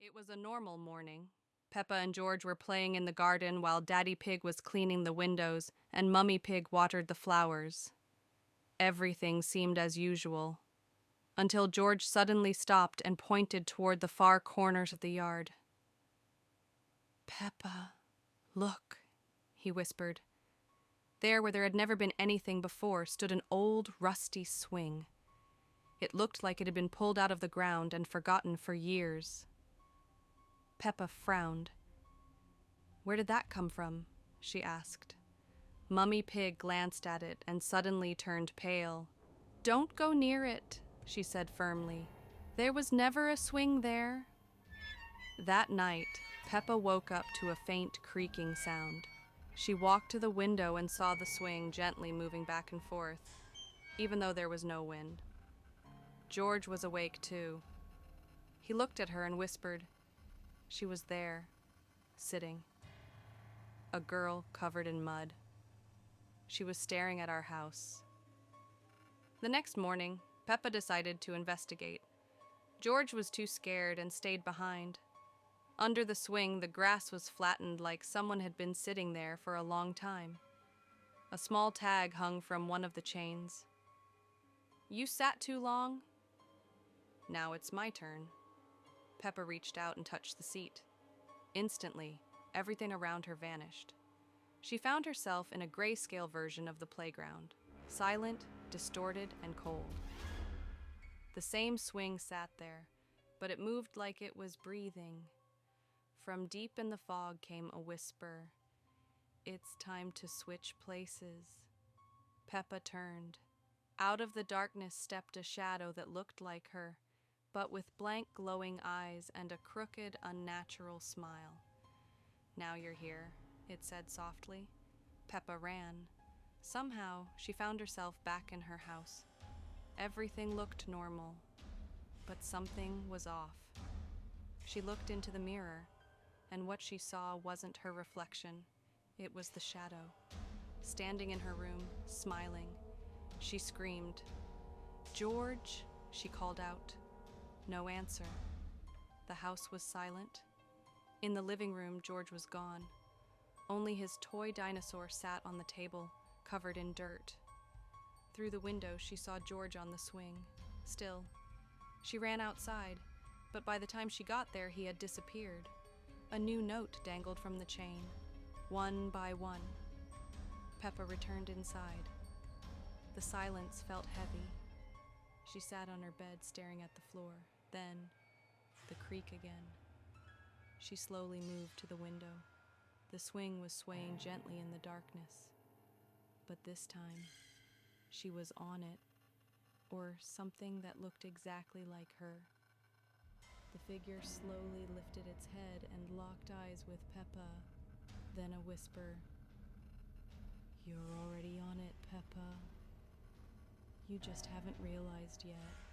It was a normal morning. Peppa and George were playing in the garden while Daddy Pig was cleaning the windows and Mummy Pig watered the flowers. Everything seemed as usual, until George suddenly stopped and pointed toward the far corners of the yard. "Peppa, look," he whispered. There, where there had never been anything before, stood an old, rusty swing. It looked like it had been pulled out of the ground and forgotten for years. Peppa frowned. "Where did that come from?" she asked. Mummy Pig glanced at it and suddenly turned pale. "Don't go near it," she said firmly. "There was never a swing there." That night, Peppa woke up to a faint creaking sound. She walked to the window and saw the swing gently moving back and forth, even though there was no wind. George was awake too. He looked at her and whispered. She was there, sitting. A girl covered in mud. She was staring at our house. The next morning, Peppa decided to investigate. George was too scared and stayed behind. Under the swing, the grass was flattened like someone had been sitting there for a long time. A small tag hung from one of the chains. "You sat too long?" "Now it's my turn." Peppa reached out and touched the seat. Instantly, everything around her vanished. She found herself in a grayscale version of the playground, silent, distorted, and cold. The same swing sat there, but it moved like it was breathing. From deep in the fog came a whisper. "It's time to switch places." Peppa turned. Out of the darkness stepped a shadow that looked like her, but with blank glowing eyes and a crooked, unnatural smile. "Now you're here," it said softly. Peppa ran. Somehow, she found herself back in her house. Everything looked normal, but something was off. She looked into the mirror, and what she saw wasn't her reflection. It was the shadow. Standing in her room, smiling, she screamed. "George," she called out. No answer. The house was silent. In the living room, George was gone. Only his toy dinosaur sat on the table, covered in dirt. Through the window, she saw George on the swing, still. She ran outside, but by the time she got there, he had disappeared. A new note dangled from the chain, one by one. Peppa returned inside. The silence felt heavy. She sat on her bed staring at the floor. Then, the creak again. She slowly moved to the window. The swing was swaying gently in the darkness. But this time, she was on it, or something that looked exactly like her. The figure slowly lifted its head and locked eyes with Peppa. Then a whisper. "You're already on it, Peppa. You just haven't realized yet."